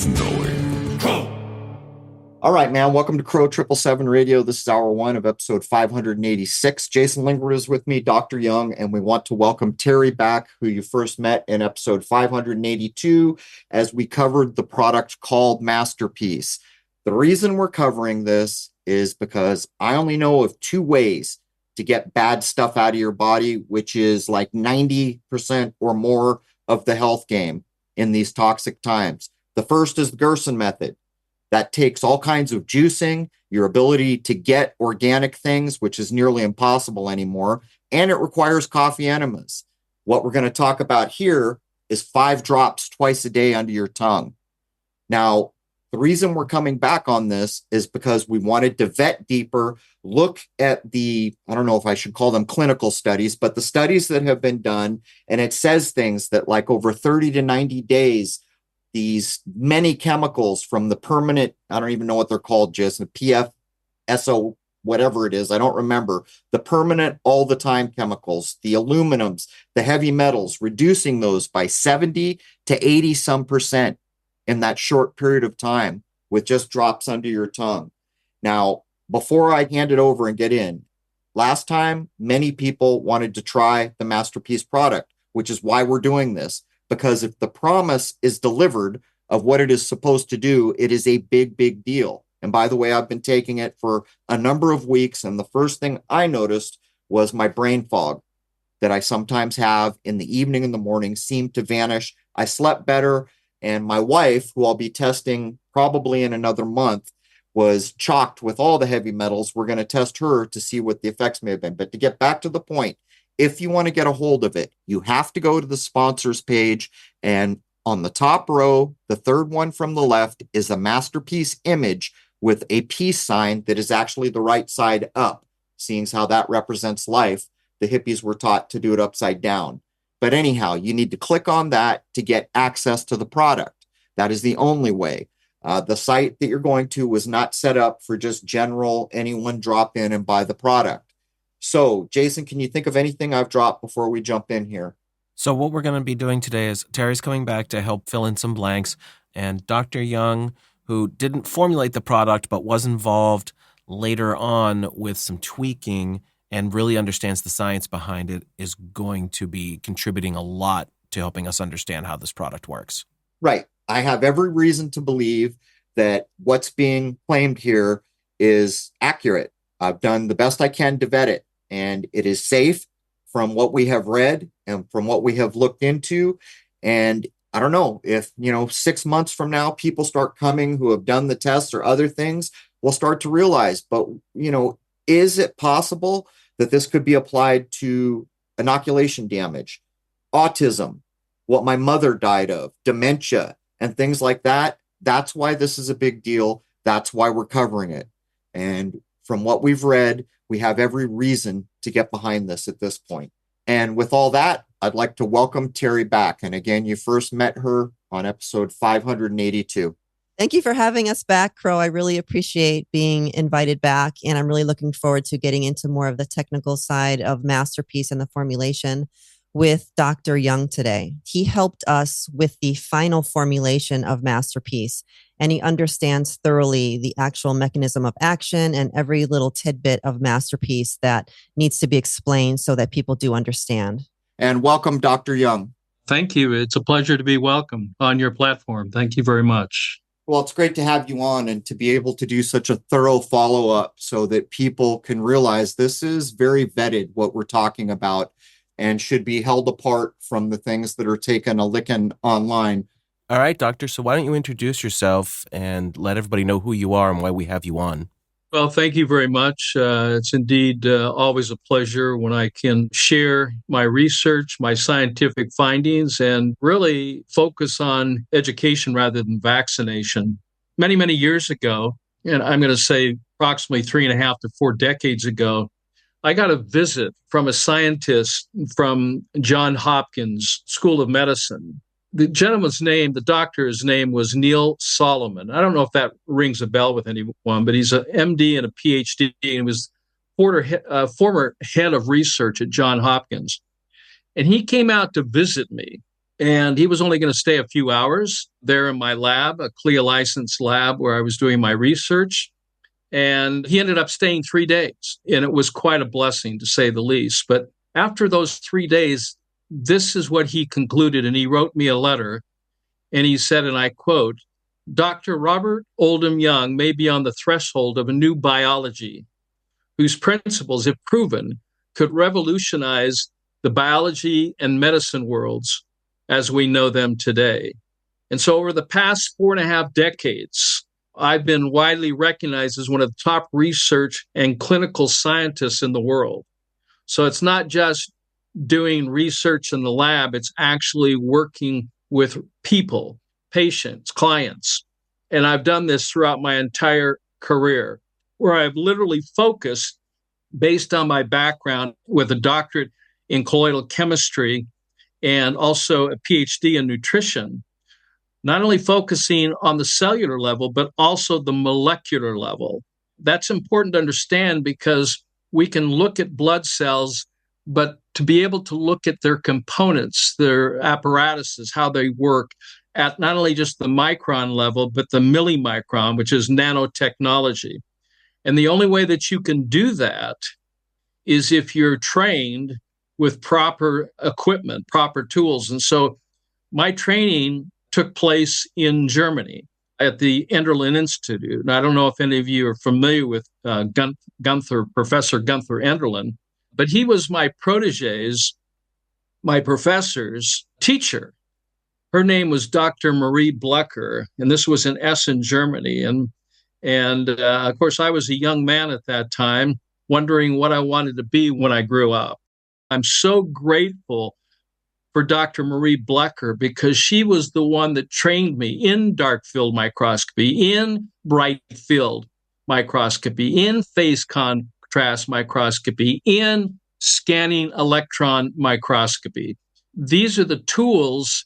of knowing. All right, man. Welcome to Crrow777 Radio. This is hour one of episode 586. Jason Lingard is with me, Dr. Young, and we want to welcome Teri back, who you first met in episode 582 as we covered the product called MasterPeace. The reason we're covering this is because I only know of two ways to get bad stuff out of your body, which is like 90% or more of the health game in these toxic times. The first is the Gerson method. That takes all kinds of juicing, your ability to get organic things, which is nearly impossible anymore, and it requires coffee enemas. What we're going to talk about here is 5 drops twice a day under your tongue. Now, the reason we're coming back on this is because we wanted to vet deeper, look at the, I don't know if I should call them clinical studies, but the studies that have been done, and it says things that like over 30 to 90 days, these many chemicals from the permanent, I don't even know what they're called, just the PFSO, whatever it is, I don't remember, the permanent all the time chemicals, the aluminums, the heavy metals, reducing those by 70 to 80 some percent in that short period of time with just drops under your tongue. Now, before I hand it over and get in, last time, many people wanted to try the MasterPeace product, which is why we're doing this. Because if the promise is delivered of what it is supposed to do, it is a big, big deal. And by the way, I've been taking it for a number of weeks. And the first thing I noticed was my brain fog that I sometimes have in the evening and the morning seemed to vanish. I slept better. And my wife, who I'll be testing probably in another month, was chocked with all the heavy metals. We're going to test her to see what the effects may have been. But to get back to the point, if you want to get a hold of it, you have to go to the sponsors page, and on the top row, the third one from the left is a MasterPeace image with a peace sign that is actually the right side up, seeing how that represents life. The hippies were taught to do it upside down. But anyhow, you need to click on that to get access to the product. That is the only way. The site that you're going to was not set up for just general anyone drop in and buy the product. So, Jason, can you think of anything I've dropped before we jump in here? So what we're going to be doing today is Teri's coming back to help fill in some blanks, and Dr. Young, who didn't formulate the product but was involved later on with some tweaking and really understands the science behind it, is going to be contributing a lot to helping us understand how this product works. Right. I have every reason to believe that what's being claimed here is accurate. I've done the best I can to vet it. And it is safe from what we have read and from what we have looked into. And I don't know if, 6 months from now, people start coming who have done the tests or other things, we'll start to realize, but, is it possible that this could be applied to inoculation damage, autism, what my mother died of, dementia, and things like that? That's why this is a big deal. That's why we're covering it. And from what we've read, we have every reason to get behind this at this point. And with all that, I'd like to welcome Teri back. And again, you first met her on episode 582. Thank you for having us back, Crow. I really appreciate being invited back. And I'm really looking forward to getting into more of the technical side of MasterPeace and the formulation with Dr. Young today. He helped us with the final formulation of MasterPeace, and he understands thoroughly the actual mechanism of action and every little tidbit of MasterPeace that needs to be explained so that people do understand. And welcome, Dr. Young. Thank you. It's a pleasure to be welcome on your platform. Thank you very much. Well, it's great to have you on and to be able to do such a thorough follow-up so that people can realize this is very vetted, what we're talking about, and should be held apart from the things that are taken a licking online. All right, doctor. So why don't you introduce yourself and let everybody know who you are and why we have you on? Well, thank you very much. It's indeed always a pleasure when I can share my research, my scientific findings, and really focus on education rather than vaccination. Many, many years ago, and I'm going to say approximately 3.5 to 4 decades ago, I got a visit from a scientist from Johns Hopkins School of Medicine. The gentleman's name, the doctor's name was Neil Solomon. I don't know if that rings a bell with anyone, but he's an MD and a PhD, and he was former head of research at Johns Hopkins. And he came out to visit me. And he was only going to stay a few hours there in my lab, a CLIA licensed lab where I was doing my research. And he ended up staying 3 days. And it was quite a blessing, to say the least. But after those 3 days, this is what he concluded. And he wrote me a letter. And he said, and I quote, "Dr. Robert Oldham Young may be on the threshold of a new biology whose principles, if proven, could revolutionize the biology and medicine worlds as we know them today." And so over the past 4.5 decades, I've been widely recognized as one of the top research and clinical scientists in the world. So it's not just doing research in the lab, it's actually working with people, patients, clients. And I've done this throughout my entire career, where I've literally focused, based on my background with a doctorate in colloidal chemistry and also a PhD in nutrition, not only focusing on the cellular level, but also the molecular level. That's important to understand because we can look at blood cells, but to be able to look at their components, their apparatuses, how they work at not only just the micron level, but the millimicron, which is nanotechnology. And the only way that you can do that is if you're trained with proper equipment, proper tools. And so my training took place in Germany at the Enderlin Institute. And I don't know if any of you are familiar with Professor Gunther Enderlin, but he was my protege's, my professor's teacher. Her name was Dr. Marie Blecker, and this was in Essen, Germany. And of course, I was a young man at that time, wondering what I wanted to be when I grew up. I'm so grateful for Dr. Marie Blecker because she was the one that trained me in dark field microscopy, in bright field microscopy, in phase contrast microscopy, in scanning electron microscopy. These are the tools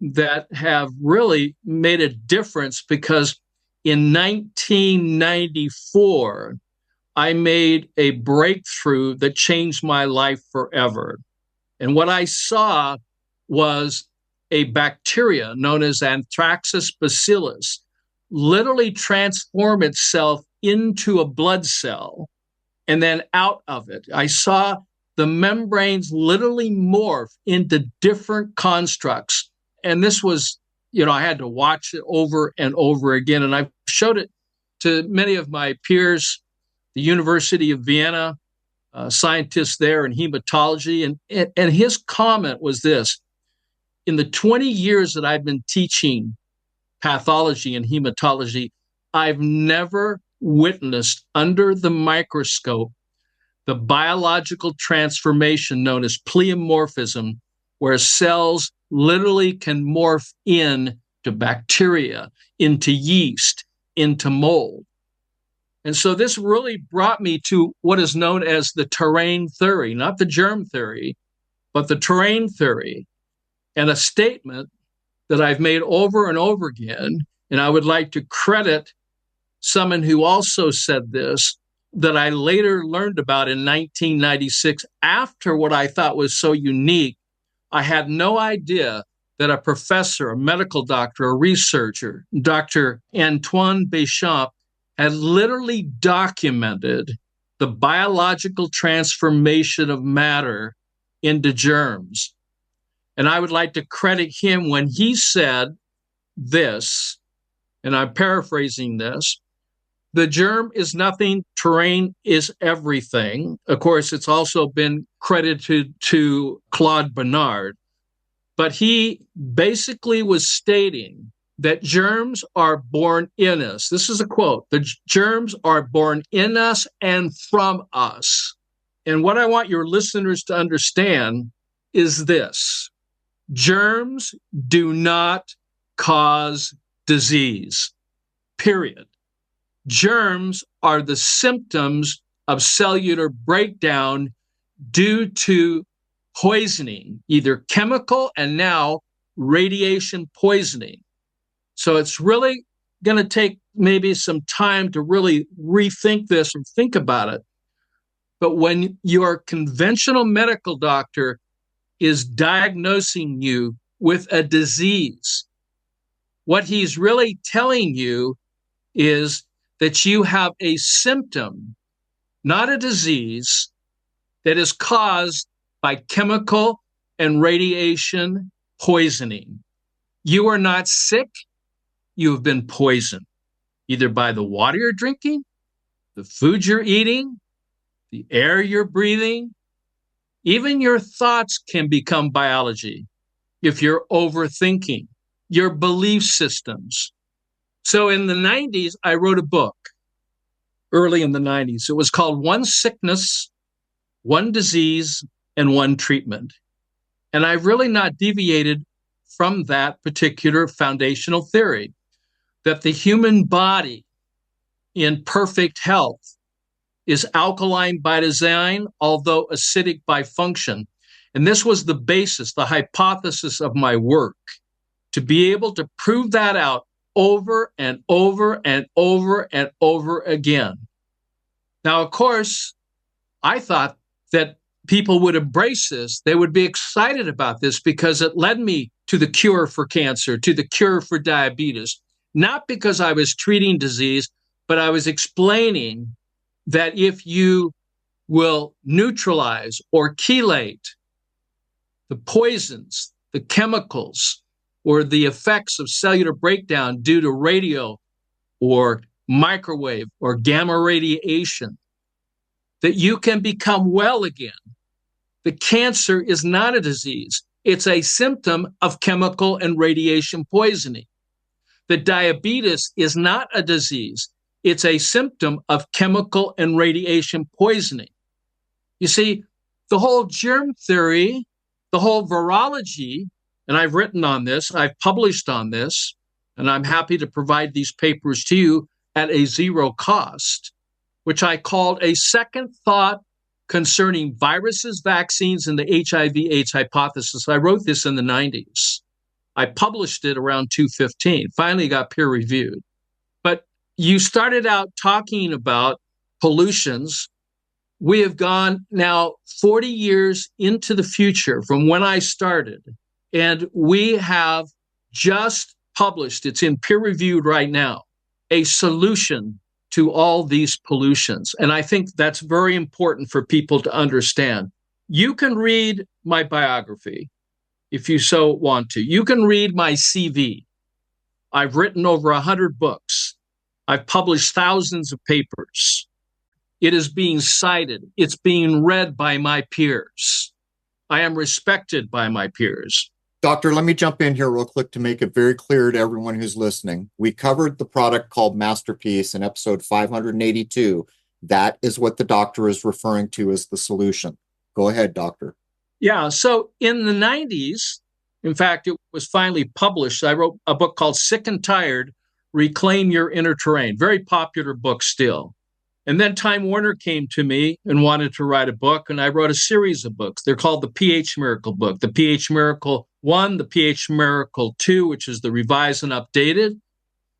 that have really made a difference because in 1994, I made a breakthrough that changed my life forever. And what I saw was a bacteria known as Anthraxis bacillus literally transform itself into a blood cell and then out of it. I saw the membranes literally morph into different constructs. And this was, I had to watch it over and over again. And I showed it to many of my peers, the University of Vienna, scientists there in hematology. And his comment was this: in the 20 years that I've been teaching pathology and hematology, I've never witnessed under the microscope the biological transformation known as pleomorphism, where cells literally can morph into bacteria, into yeast, into mold. And so this really brought me to what is known as the terrain theory, not the germ theory, but the terrain theory, and a statement that I've made over and over again. And I would like to credit someone who also said this, that I later learned about in 1996 after what I thought was so unique. I had no idea that a professor, a medical doctor, a researcher, Dr. Antoine Béchamp, had literally documented the biological transformation of matter into germs. And I would like to credit him when he said this, and I'm paraphrasing this: the germ is nothing, terrain is everything. Of course, it's also been credited to Claude Bernard. But he basically was stating that germs are born in us. This is a quote: the germs are born in us and from us. And what I want your listeners to understand is this: germs do not cause disease, period. Germs are the symptoms of cellular breakdown due to poisoning, either chemical and now radiation poisoning. So it's really going to take maybe some time to really rethink this and think about it. But when your conventional medical doctor is diagnosing you with a disease. What he's really telling you is that you have a symptom, not a disease, that is caused by chemical and radiation poisoning. You are not sick. You have been poisoned, either by the water you're drinking, the food you're eating, the air you're breathing. Even your thoughts can become biology if you're overthinking, your belief systems. So in the 90s, I wrote a book, early in the 90s. It was called One Sickness, One Disease, and One Treatment. And I've really not deviated from that particular foundational theory, that the human body in perfect health is alkaline by design, although acidic by function. And this was the basis, the hypothesis of my work, to be able to prove that out over and over and over and over again. Now, of course, I thought that people would embrace this. They would be excited about this because it led me to the cure for cancer, to the cure for diabetes, not because I was treating disease, but I was explaining that if you will neutralize or chelate the poisons, the chemicals, or the effects of cellular breakdown due to radio or microwave or gamma radiation, that you can become well again. The cancer is not a disease. It's a symptom of chemical and radiation poisoning. The diabetes is not a disease. It's a symptom of chemical and radiation poisoning. You see, the whole germ theory, the whole virology, and I've written on this, I've published on this, and I'm happy to provide these papers to you at a zero cost, which I called a second thought concerning viruses, vaccines, and the HIV/AIDS hypothesis. I wrote this in the 90s. I published it around 2015, finally got peer reviewed. But you started out talking about pollutions. We have gone now 40 years into the future from when I started, and we have just published, it's in peer reviewed right now, a solution to all these pollutions. And I think that's very important for people to understand. You can read my biography if you so want to. You can read my CV. I've written over 100 books. I've published thousands of papers. It is being cited. It's being read by my peers. I am respected by my peers. Doctor, let me jump in here real quick to make it very clear to everyone who's listening. We covered the product called MasterPeace in episode 582. That is what the doctor is referring to as the solution. Go ahead, doctor. Yeah, so in the 90s, in fact, it was finally published. I wrote a book called Sick and Tired, Reclaim Your Inner Terrain. Very popular book still. And then Time Warner came to me and wanted to write a book, and I wrote a series of books. They're called the pH Miracle book, the pH Miracle 1, the pH Miracle 2, which is the revised and updated,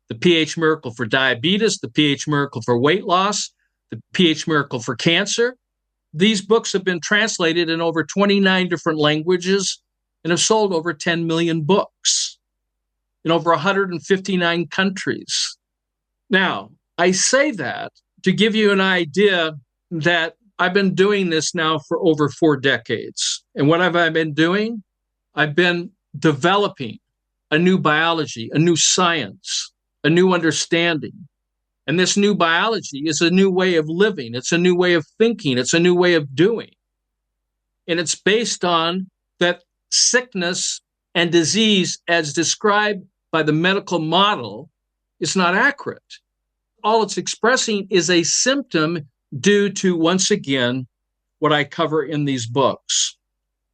the pH Miracle for diabetes, the pH Miracle for weight loss, the pH Miracle for cancer. These books have been translated in over 29 different languages and have sold over 10 million books in over 159 countries. Now, I say that to give you an idea that I've been doing this now for over 4 decades. And what have I been doing? I've been developing a new biology, a new science, a new understanding. And this new biology is a new way of living. It's a new way of thinking. It's a new way of doing. And it's based on that sickness and disease as described by the medical model is not accurate. All it's expressing is a symptom due to, once again, what I cover in these books.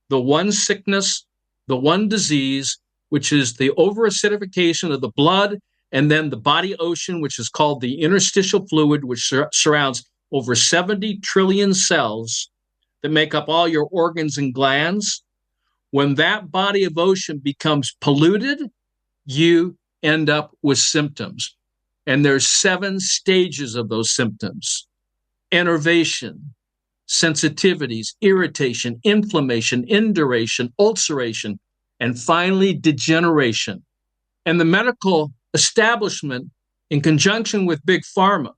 The one sickness, the one disease, which is the overacidification of the blood, and then the body ocean, which is called the interstitial fluid, which surrounds over 70 trillion cells that make up all your organs and glands. When that body of ocean becomes polluted, you end up with symptoms. And there's 7 stages of those symptoms: enervation, sensitivities, irritation, inflammation, induration, ulceration, and finally degeneration. And the medical establishment, in conjunction with Big Pharma,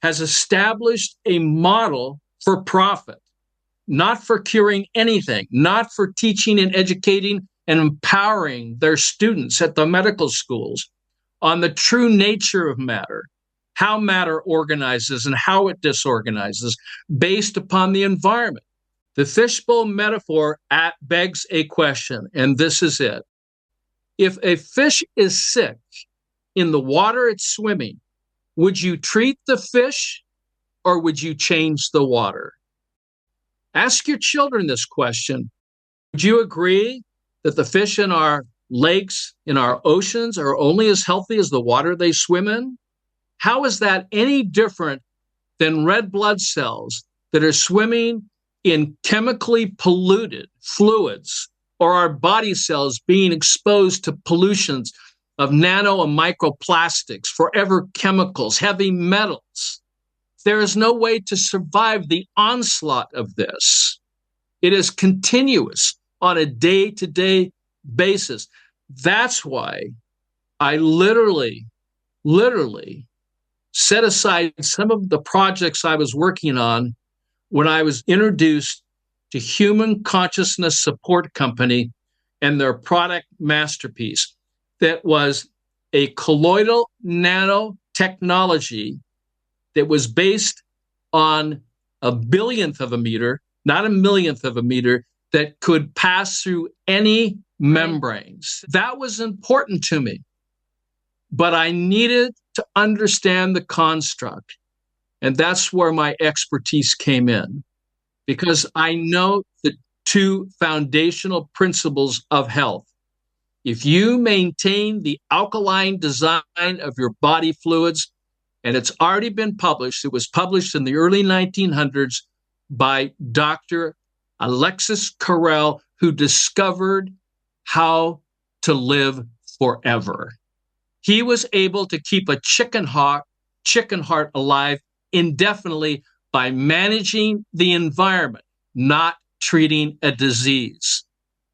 has established a model for profit, not for curing anything, not for teaching and educating and empowering their students at the medical schools on the true nature of matter, how matter organizes and how it disorganizes based upon the environment. The fishbowl metaphor begs a question, and this is it. If a fish is sick in the water it's swimming, would you treat the fish or would you change the water? Ask your children this question. Would you agree that the fish in our lakes, in our oceans, are only as healthy as the water they swim in? How is that any different than red blood cells that are swimming in chemically polluted fluids, or our body cells being exposed to pollutions of nano and microplastics, forever chemicals, heavy metals? There is no way to survive the onslaught of this. It is continuous on a day-to-day basis. That's why I literally set aside some of the projects I was working on when I was introduced to Human Consciousness Support Company and their product MasterPeace, that was a colloidal nanotechnology that was based on a billionth of a meter, not a millionth of a meter, that could pass through any membranes. That was important to me. But I needed to understand the construct. And that's where my expertise came in, because I know the two foundational principles of health. If you maintain the alkaline design of your body fluids, and it's already been published, it was published in the early 1900s by Dr. Alexis Carrel, who discovered how to live forever. He was able to keep a chicken heart alive indefinitely by managing the environment, not treating a disease,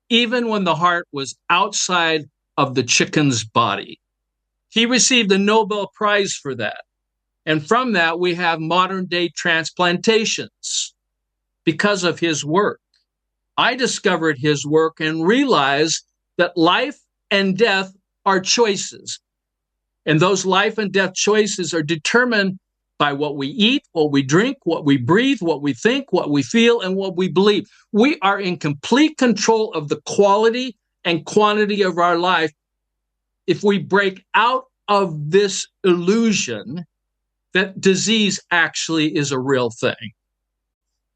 even when the heart was outside of the chicken's body. He received a Nobel Prize for that. And from that, we have modern day transplantations because of his work. I discovered his work and realized that life and death are choices. And those life and death choices are determined by what we eat, what we drink, what we breathe, what we think, what we feel, and what we believe. We are in complete control of the quality and quantity of our life if we break out of this illusion that disease actually is a real thing.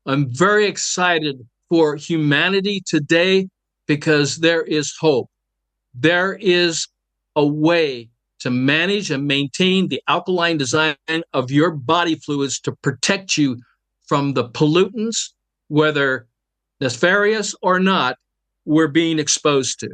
I'm very excited for humanity today because there is hope. There is a way to manage and maintain the alkaline design of your body fluids to protect you from the pollutants, whether nefarious or not, we're being exposed to.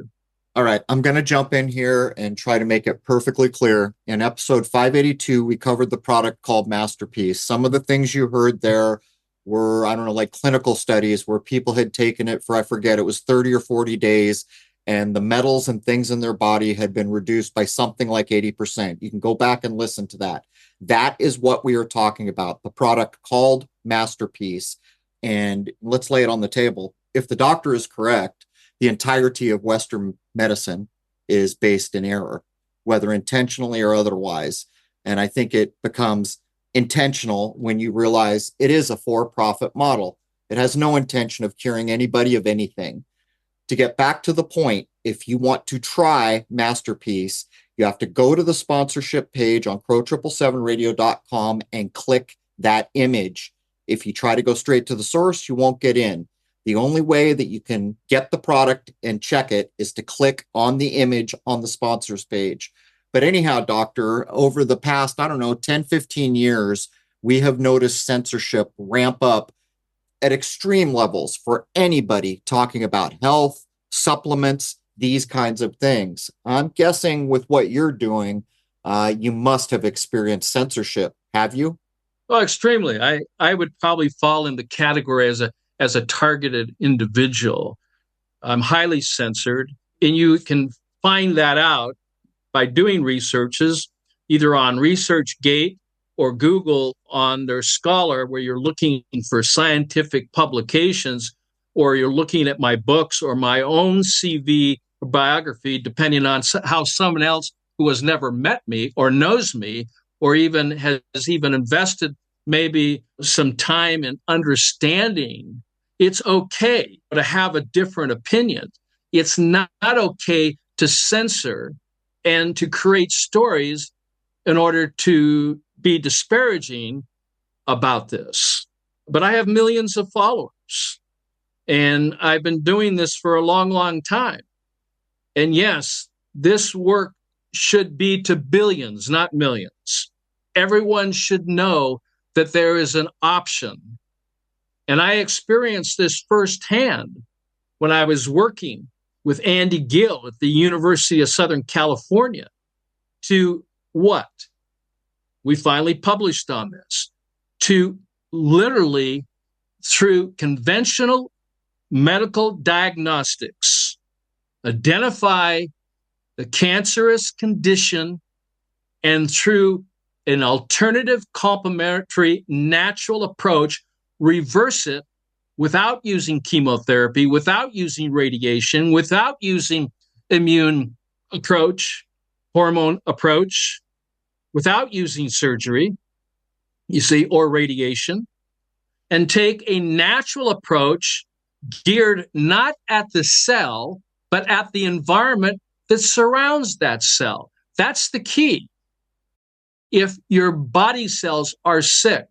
All right, I'm going to jump in here and try to make it perfectly clear. In episode 582, we covered the product called MasterPeace. Some of the things you heard there were, I don't know, like clinical studies where people had taken it for, I forget, it was 30 or 40 days, and the metals and things in their body had been reduced by something like 80%. You can go back and listen to that. That is what we are talking about, the product called MasterPeace. And let's lay it on the table. If the doctor is correct, the entirety of Western medicine is based in error, whether intentionally or otherwise. And I think it becomes intentional when you realize it is a for-profit model. It has no intention of curing anybody of anything. To get back to the point, if you want to try MasterPeace, you have to go to the sponsorship page on Crrow777radio.com and click that image. If you try to go straight to the source, you won't get in. The only way that you can get the product and check it is to click on the image on the sponsors page. But anyhow, doctor, over the past, 10, 15 years, we have noticed censorship ramp up at extreme levels for anybody talking about health, supplements, these kinds of things. I'm guessing with what you're doing, you must have experienced censorship. Have you? Well, extremely. I would probably fall in the category as a targeted individual. I'm highly censored. And you can find that out by doing researches either on ResearchGate or Google on their Scholar, where you're looking for scientific publications, or you're looking at my books or my own CV or biography, depending on how someone else who has never met me or knows me or even has even invested maybe some time in understanding. It's okay to have a different opinion. It's not okay to censor and to create stories in order to be disparaging about this. But I have millions of followers, and I've been doing this for a long, long time. And yes, this work should be to billions, not millions. Everyone should know that there is an option. And I experienced this firsthand when I was working with Andy Gill at the University of Southern California. To what? We finally published on this. To literally, through conventional medical diagnostics, identify the cancerous condition, and through an alternative complementary natural approach, reverse it without using chemotherapy, without using radiation, without using immune approach, hormone approach, without using surgery, you see, or radiation, and take a natural approach geared not at the cell, but at the environment that surrounds that cell. That's the key. If your body cells are sick,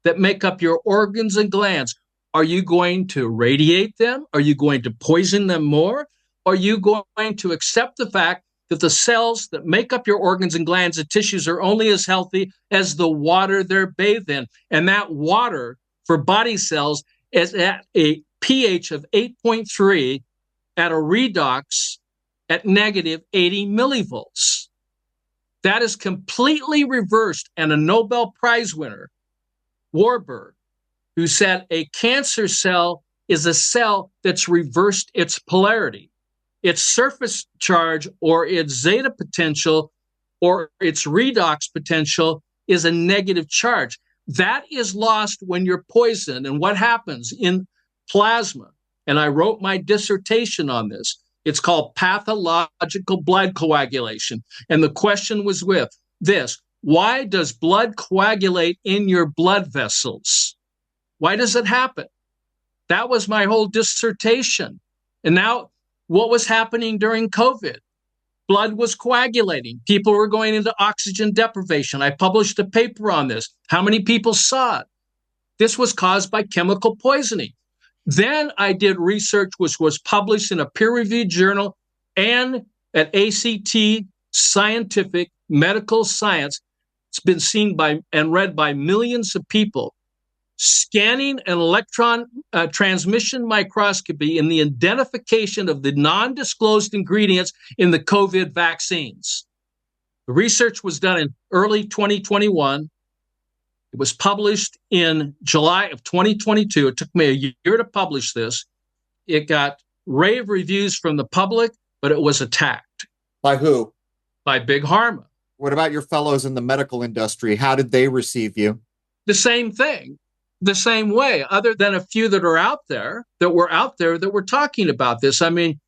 that make up your organs and glands, are you going to radiate them? Are you going to poison them more? Are you going to accept the fact that the cells that make up your organs and glands and tissues are only as healthy as the water they're bathed in? And that water for body cells is at a pH of 8.3 at a redox at negative 80 millivolts. That is completely reversed. And a Nobel Prize winner, Warburg, who said a cancer cell is a cell that's reversed its polarity. Its surface charge or its zeta potential or its redox potential is a negative charge. That is lost when you're poisoned. And what happens in plasma? And I wrote my dissertation on this. It's called pathological blood coagulation. And the question was with this: why does blood coagulate in your blood vessels? Why does it happen? That was my whole dissertation. And now, what was happening during COVID? Blood was coagulating. People were going into oxygen deprivation. I published a paper on this. How many people saw it? This was caused by chemical poisoning. Then I did research which was published in a peer-reviewed journal and at ACT Scientific Medical Science. It's been seen by and read by millions of people. Scanning and electron transmission microscopy in the identification of the non-disclosed ingredients in the COVID vaccines. The research was done in early 2021. It was published in July of 2022. It took me a year to publish this. It got rave reviews from the public, but it was attacked. By who? By Big Pharma. What about your fellows in the medical industry? How did they receive you? The same thing, the same way, other than a few that were out there that were talking about this. I mean,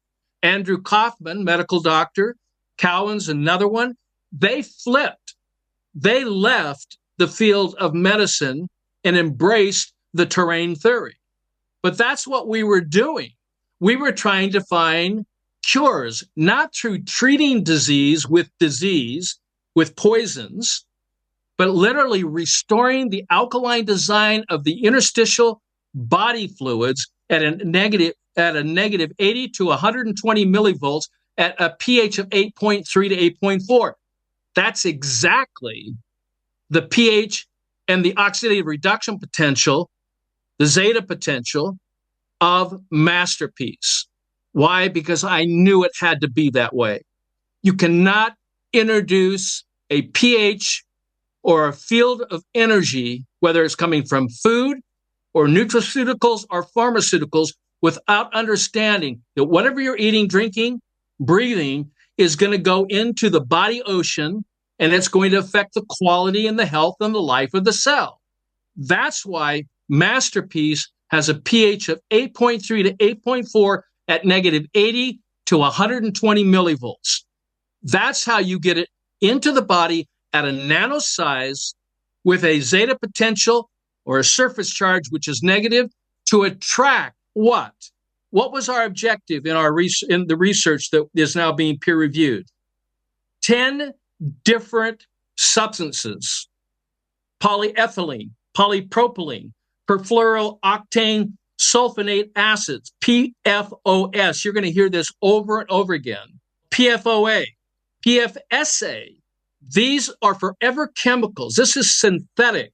Andrew Kaufman, medical doctor, Cowan's another one. They flipped. They left the field of medicine and embraced the terrain theory. But that's what we were doing. We were trying to find cures, not through treating disease with poisons, but literally restoring the alkaline design of the interstitial body fluids at a negative 80 to 120 millivolts at a pH of 8.3 to 8.4. That's exactly the pH and the oxidative reduction potential, the zeta potential of MasterPeace. Why? Because I knew it had to be that way. You cannot introduce a pH or a field of energy, whether it's coming from food or nutraceuticals or pharmaceuticals, without understanding that whatever you're eating, drinking, breathing is going to go into the body ocean, and it's going to affect the quality and the health and the life of the cell. That's why MasterPeace has a pH of 8.3 to 8.4 at negative 80 to 120 millivolts. That's how you get it into the body at a nano size with a zeta potential or a surface charge, which is negative, to attract what? What was our objective in the research that is now being peer reviewed? 10 different substances: polyethylene, polypropylene, perfluorooctane sulfonate acids, PFOS. You're going to hear this over and over again. PFOA, PFSA. These are forever chemicals. This is synthetic.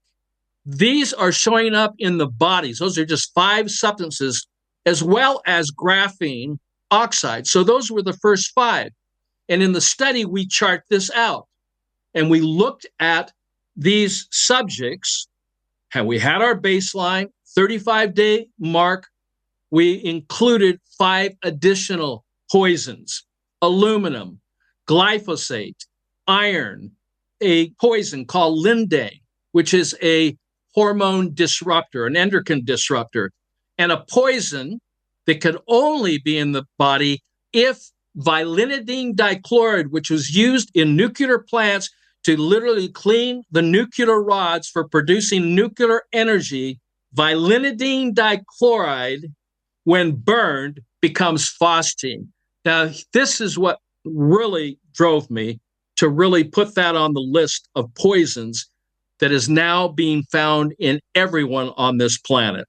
These are showing up in the bodies. Those are just 5 substances, as well as graphene oxide. So those were the first 5. And in the study, we chart this out. And we looked at these subjects, and we had our baseline, 35-day mark. We included 5 additional poisons: aluminum, glyphosate, iron, a poison called Lynn, which is a hormone disruptor, an endocrine disruptor, and a poison that could only be in the body if vilinidine dichloride, which was used in nuclear plants to literally clean the nuclear rods for producing nuclear energy, vilinidine dichloride, when burned, becomes phosgene. Now, this is what really drove me to really put that on the list of poisons that is now being found in everyone on this planet.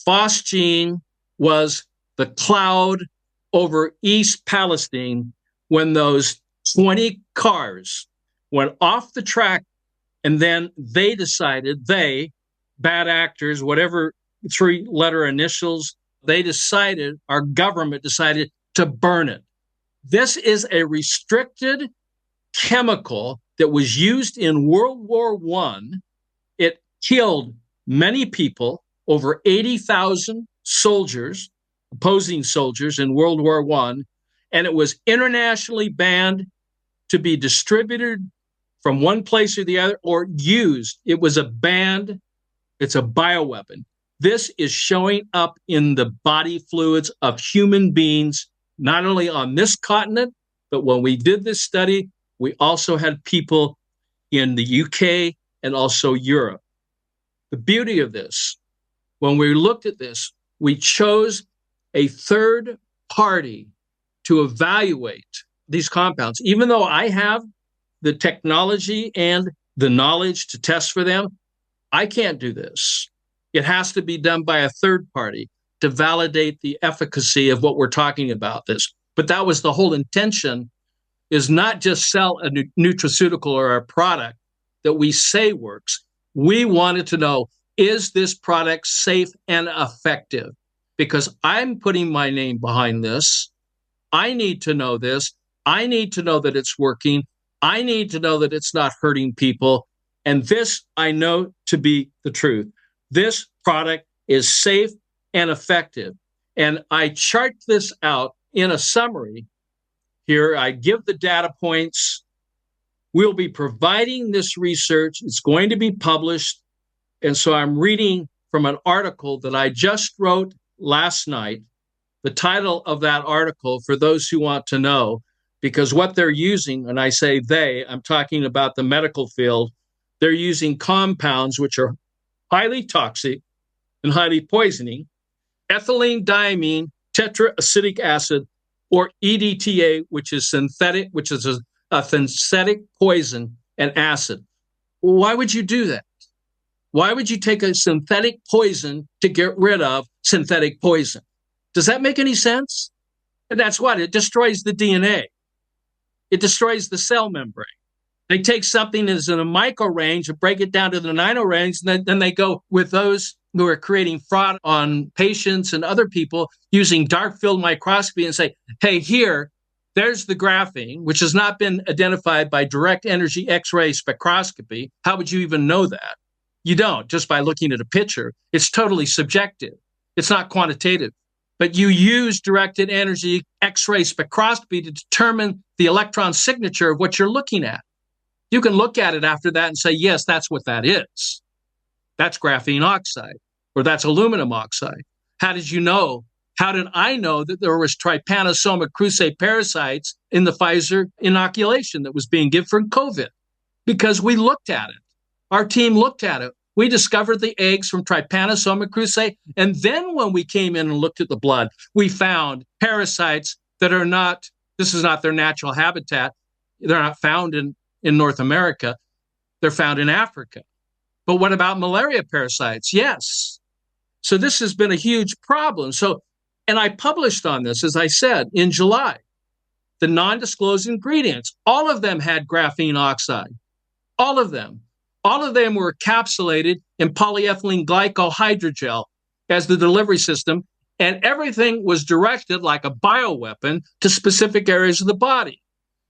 Phosgene was the cloud over East Palestine when those 20 cars went off the track, and then they decided, bad actors, whatever 3-letter initials, our government decided to burn it. This is a restricted chemical that was used in World War I. It killed many people, over 80,000 soldiers, opposing soldiers in World War I, and it was internationally banned to be distributed from one place or the other or used. It was it's a bioweapon. This is showing up in the body fluids of human beings, not only on this continent, but when we did this study, we also had people in the UK and also Europe. The beauty of this, when we looked at this, we chose a third party to evaluate these compounds. Even though I have the technology and the knowledge to test for them, I can't do this. It has to be done by a third party to validate the efficacy of what we're talking about this. But that was the whole intention, is not just sell a nutraceutical or a product that we say works. We wanted to know, is this product safe and effective? Because I'm putting my name behind this. I need to know this. I need to know that it's working. I need to know that it's not hurting people. And this I know to be the truth. This product is safe and effective. And I chart this out in a summary. Here, I give the data points. We'll be providing this research. It's going to be published. And so I'm reading from an article that I just wrote last night. The title of that article, for those who want to know, because what they're using, and I say I'm talking about the medical field, they're using compounds which are highly toxic and highly poisoning: ethylene diamine tetraacetic acid, or EDTA, which is a synthetic poison and acid. Why would you do that? Why would you take a synthetic poison to get rid of synthetic poison? Does that make any sense? And that's what it destroys: the DNA. It destroys the cell membrane. They take something that's in a micro range and break it down to the nano range, and then they go with those who are creating fraud on patients and other people using dark field microscopy and say, hey, there's the graphene, which has not been identified by direct energy X-ray spectroscopy. How would you even know that? You don't, just by looking at a picture. It's totally subjective. It's not quantitative. but you use directed energy X-ray spectroscopy to determine the electron signature of what you're looking at. You can look at it after that and say, yes, that's what that is. That's graphene oxide, or that's aluminum oxide. How did you know? How did I know that there was Trypanosoma cruzi parasites in the Pfizer inoculation that was being given for COVID? Because we looked at it. Our team looked at it. We discovered the eggs from Trypanosoma cruzi. And then when we came in and looked at the blood, we found parasites that are not, this is not their natural habitat. They're not found in North America. They're found in Africa. But what about malaria parasites? Yes. So this has been a huge problem. And I published on this, as I said, in July. The non-disclosed ingredients, all of them had graphene oxide. All of them. All of them were encapsulated in polyethylene glycol hydrogel as the delivery system, and everything was directed like a bioweapon to specific areas of the body.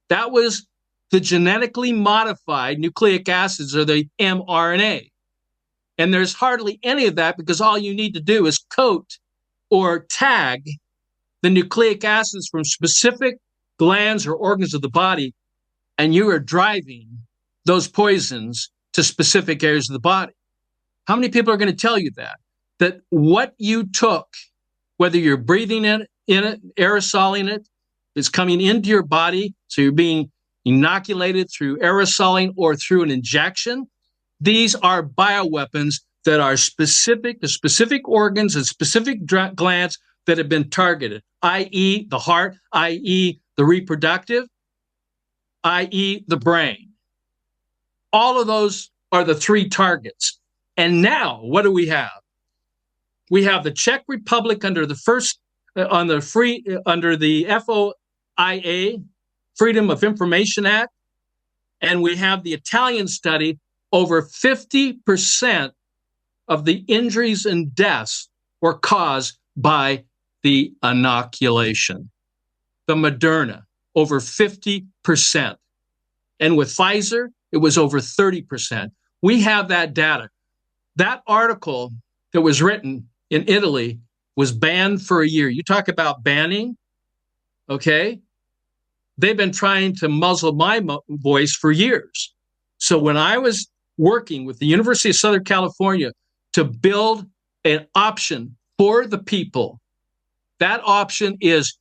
That was the genetically modified nucleic acids, or the mRNA. And there's hardly any of that, because all you need to do is coat or tag the nucleic acids from specific glands or organs of the body, and you are driving those poisons to specific areas of the body. How many people are going to tell you that what you took, whether you're breathing in it, aerosoling it, is coming into your body, so you're being inoculated through aerosoling or through an injection? These are bioweapons that are specific to specific organs and specific glands that have been targeted, i.e. the heart, i.e. the reproductive, i.e. the brain. All of those are the three targets. And now, what do we have? We have the Czech Republic under the FOIA, Freedom of Information Act, and we have the Italian study. Over 50% of the injuries and deaths were caused by the inoculation. The Moderna, over 50%. And with Pfizer, it was over 30%. We have that data. That article that was written in Italy was banned for a year. You talk about banning, okay? They've been trying to muzzle my voice for years. So when I was working with the University of Southern California to build an option for the people, that option is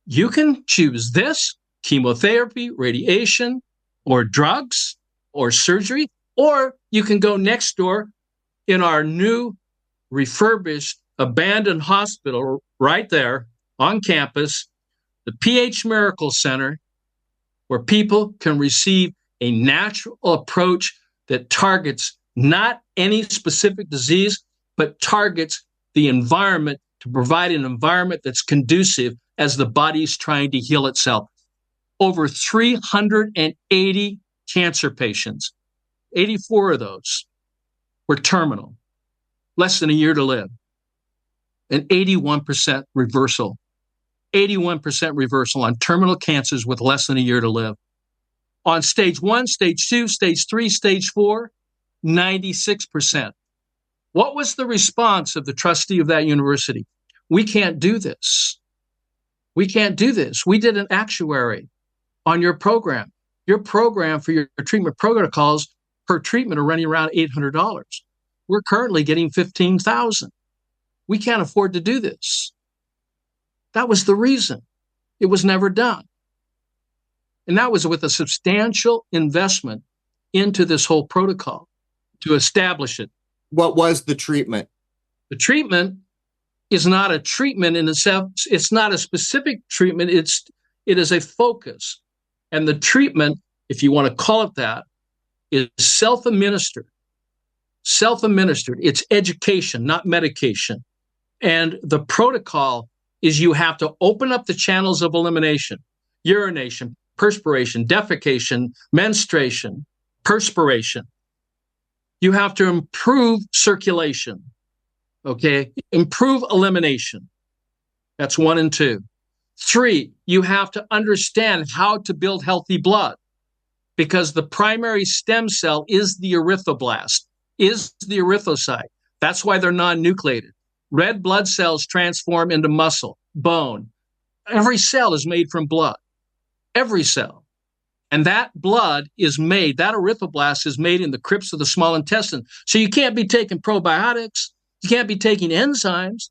you can choose this, chemotherapy, radiation, or drugs, or surgery, or you can go next door in our new refurbished abandoned hospital right there on campus, the PH Miracle Center, where people can receive a natural approach that targets not any specific disease, but targets the environment to provide an environment that's conducive as the body's trying to heal itself. Over 380 cancer patients, 84 of those were terminal, less than a year to live, and 81% reversal. 81% reversal on terminal cancers with less than a year to live. On stage 1, stage 2, stage 3, stage 4, 96%. What was the response of the trustee of that university? We can't do this. We can't do this. We did an actuary on your program. Your program for your treatment protocols per treatment are running around $800. We're currently getting $15,000. We can't afford to do this. That was the reason it was never done. And that was with a substantial investment into this whole protocol to establish it. What was the treatment? The treatment is not a treatment in itself. It's not a specific treatment. It is a focus. And the treatment, if you want to call it that, is self-administered. Self-administered. It's education, not medication. And the protocol is you have to open up the channels of elimination, urination, perspiration, defecation, menstruation, perspiration. You have to improve circulation, okay? Improve elimination. That's 1 and 2. 3, you have to understand how to build healthy blood, because the primary stem cell is the erythroblast, is the erythrocyte. That's why they're non-nucleated. Red blood cells transform into muscle, bone. Every cell is made from blood. Every cell. And that blood is made, that erythroblast is made in the crypts of the small intestine. So you can't be taking probiotics. You can't be taking enzymes.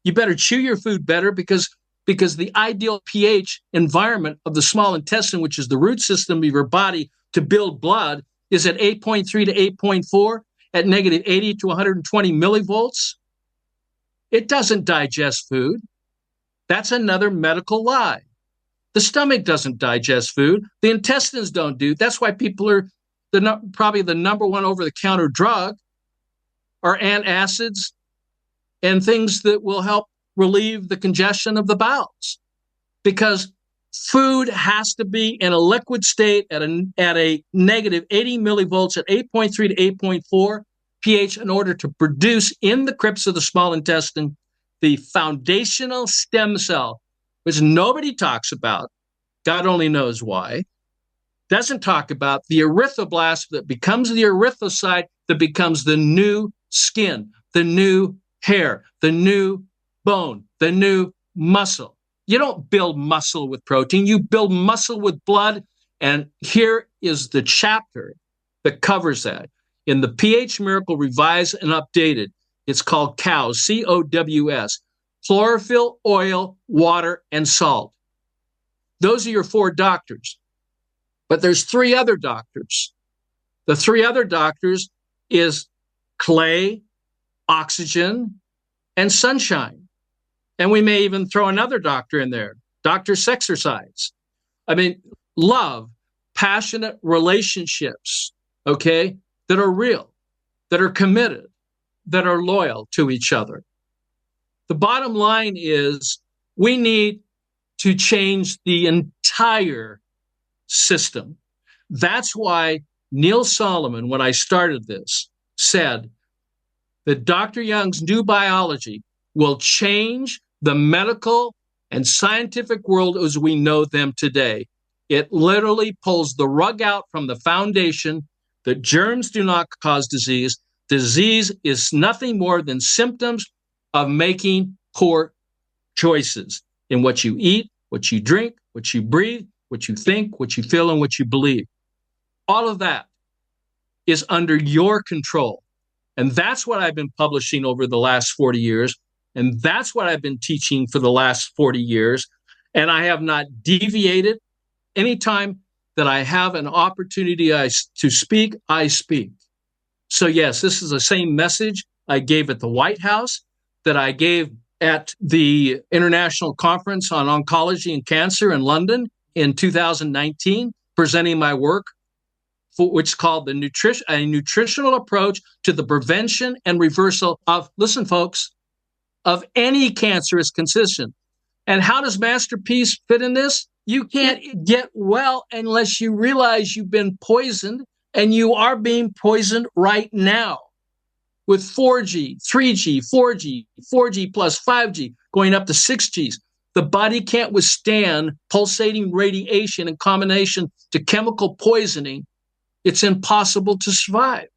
You better chew your food better because the ideal pH environment of the small intestine, which is the root system of your body to build blood, is at 8.3 to 8.4 at negative 80 to 120 millivolts. It doesn't digest food. That's another medical lie. The stomach doesn't digest food. The intestines don't do. That's why people are probably the number one over-the-counter drug are antacids and things that will help relieve the congestion of the bowels. Because food has to be in a liquid state at a negative 80 millivolts at 8.3 to 8.4 pH in order to produce in the crypts of the small intestine the foundational stem cell, which nobody talks about. God only knows why. Doesn't talk about the erythroblast that becomes the erythrocyte that becomes the new skin, the new hair, the new bone, the new muscle. You don't build muscle with protein. You build muscle with blood. And here is the chapter that covers that. In the pH Miracle Revised and Updated, it's called COWS, C-O-W-S, chlorophyll, oil, water, and salt. Those are your four doctors. But there's three other doctors. The three other doctors is clay, oxygen, and sunshine. And we may even throw another doctor in there, Dr. Sexercise. I mean, love, passionate relationships, okay, that are real, that are committed, that are loyal to each other. The bottom line is we need to change the entire system. That's why Neil Solomon, when I started this, said that Dr. Young's new biology will change the medical and scientific world as we know them today. It literally pulls the rug out from the foundation that germs do not cause disease. Disease is nothing more than symptoms of making poor choices in what you eat, what you drink, what you breathe, what you think, what you feel, and what you believe. All of that is under your control. And that's what I've been publishing over the last 40 years. And that's what I've been teaching for the last 40 years. And I have not deviated. Anytime that I have an opportunity to speak, I speak. So yes, this is the same message I gave at the White House that I gave at the International Conference on Oncology and Cancer in London in 2019, presenting my work, which is called a nutritional approach to the prevention and reversal of, listen folks, of any cancerous condition. And how does MasterPeace fit in this? You can't get well unless you realize you've been poisoned, and you are being poisoned right now with 4G, 3G, 4G, 4G plus 5G, going up to 6Gs. The body can't withstand pulsating radiation in combination to chemical poisoning. It's impossible to survive.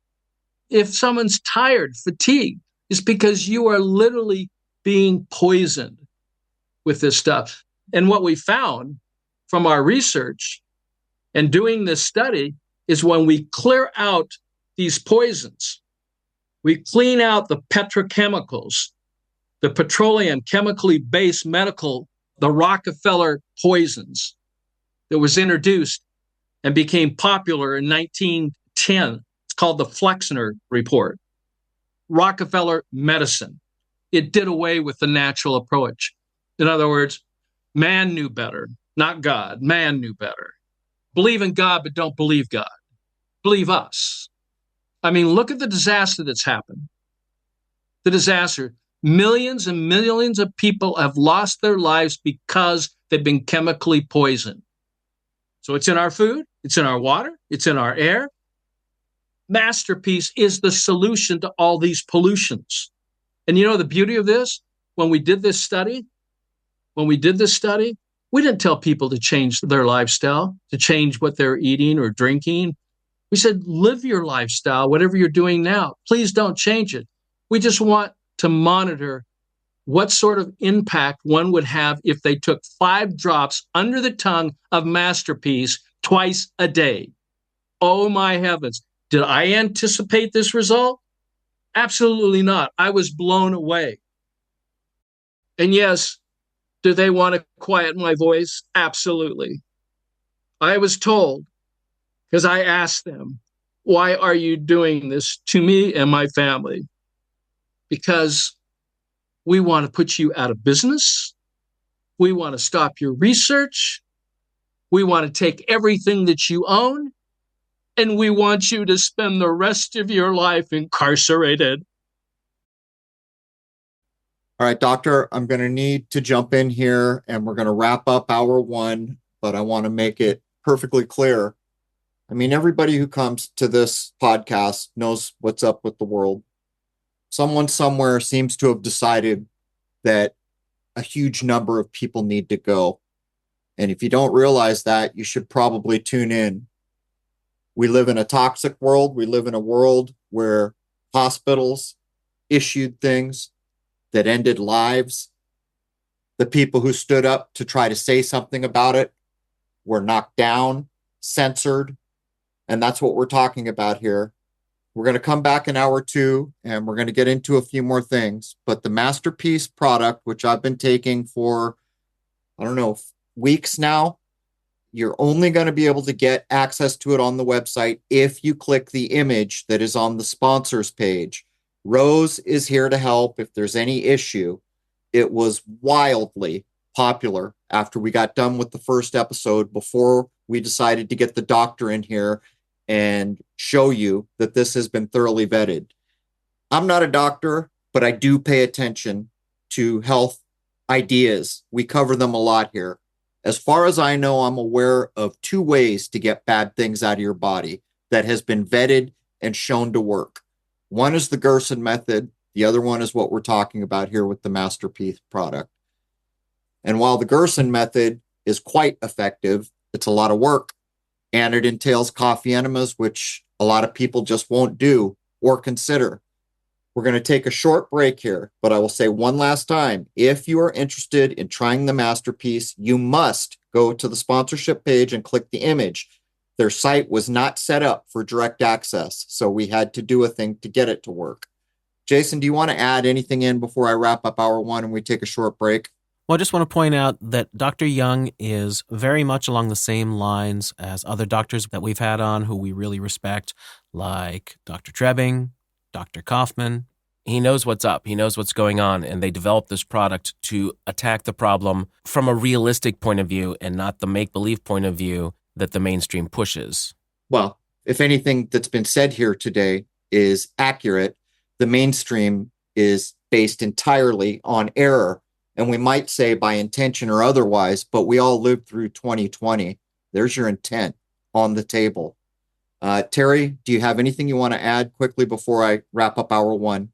If someone's tired, fatigued, it's because you are literally being poisoned with this stuff. And what we found from our research and doing this study is when we clear out these poisons, we clean out the petrochemicals, the petroleum chemically based medical, the Rockefeller poisons that was introduced and became popular in 1910. It's called the Flexner Report. Rockefeller medicine. It did away with the natural approach. In other words, man knew better, not God. Man knew better. Believe in God, but don't believe God. Believe us. I mean, look at the disaster that's happened. The disaster. Millions and millions of people have lost their lives because they've been chemically poisoned. So it's in our food, it's in our water, it's in our air. MasterPeace is the solution to all these pollutions. And you know the beauty of this? When we did this study, we didn't tell people to change their lifestyle, to change what they're eating or drinking. We said, live your lifestyle, whatever you're doing now. Please don't change it. We just want to monitor what sort of impact one would have if they took 5 drops under the tongue of MasterPeace twice a day. Oh my heavens. Did I anticipate this result? Absolutely not. I was blown away. And yes, do they want to quiet my voice? Absolutely. I was told, because I asked them, why are you doing this to me and my family? Because we want to put you out of business. We want to stop your research. We want to take everything that you own. And we want you to spend the rest of your life incarcerated. All right, doctor, I'm going to need to jump in here and we're going to wrap up hour 1, but I want to make it perfectly clear. I mean, everybody who comes to this podcast knows what's up with the world. Someone somewhere seems to have decided that a huge number of people need to go. And if you don't realize that, you should probably tune in. We live in a toxic world. We live in a world where hospitals issued things that ended lives. The people who stood up to try to say something about it were knocked down, censored. And that's what we're talking about here. We're going to come back in hour 2 and we're going to get into a few more things. But the MasterPeace product, which I've been taking for, I don't know, weeks now, you're only going to be able to get access to it on the website if you click the image that is on the sponsors page. Rose is here to help if there's any issue. It was wildly popular after we got done with the first episode, before we decided to get the doctor in here and show you that this has been thoroughly vetted. I'm not a doctor, but I do pay attention to health ideas. We cover them a lot here. As far as I know, I'm aware of 2 ways to get bad things out of your body that has been vetted and shown to work. One is the Gerson method. The other one is what we're talking about here with the MasterPeace product. And while the Gerson method is quite effective, it's a lot of work, and it entails coffee enemas, which a lot of people just won't do or consider. We're going to take a short break here, but I will say one last time, if you are interested in trying the MasterPeace, you must go to the sponsorship page and click the image. Their site was not set up for direct access, so we had to do a thing to get it to work. Jason, do you want to add anything in before I wrap up hour 1 and we take a short break? Well, I just want to point out that Dr. Young is very much along the same lines as other doctors that we've had on who we really respect, like Dr. Trebing, Dr. Kaufman. He knows what's up. He knows what's going on, and they developed this product to attack the problem from a realistic point of view and not the make-believe point of view that the mainstream pushes. Well, if anything that's been said here today is accurate, the mainstream is based entirely on error. And we might say by intention or otherwise, but we all lived through 2020. There's your intent on the table. Teri, do you have anything you want to add quickly before I wrap up hour 1?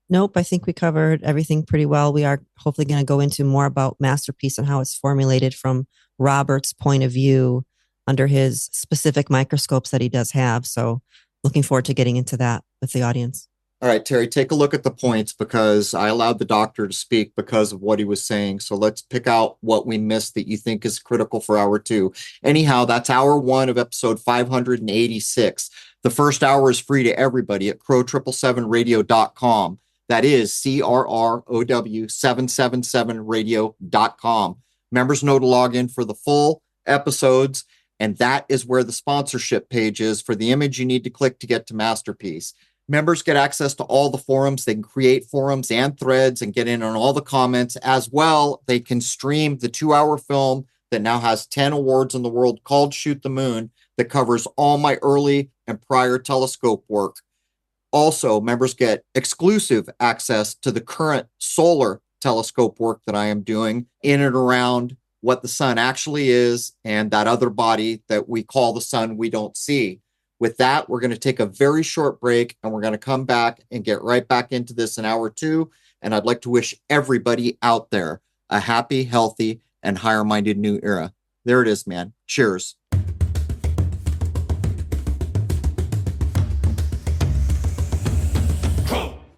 Nope, I think we covered everything pretty well. We are hopefully going to go into more about MasterPeace and how it's formulated from Robert's point of view under his specific microscopes that he does have. So looking forward to getting into that with the audience. All right, Teri, take a look at the points, because I allowed the doctor to speak because of what he was saying. So let's pick out what we missed that you think is critical for hour 2. Anyhow, that's hour 1 of episode 586. The first hour is free to everybody at Crrow777radio.com. That is Crrow777radio.com. Members know to log in for the full episodes, and that is where the sponsorship page is for the image you need to click to get to MasterPeace. Members get access to all the forums. They can create forums and threads and get in on all the comments. As well, they can stream the 2-hour film that now has 10 awards in the world called Shoot the Moon, that covers all my early and prior telescope work. Also, members get exclusive access to the current solar telescope work that I am doing in and around what the sun actually is and that other body that we call the sun we don't see. With that, we're going to take a very short break, and we're going to come back and get right back into this in hour 2. And I'd like to wish everybody out there a happy, healthy, and higher-minded new era. There it is, man. Cheers.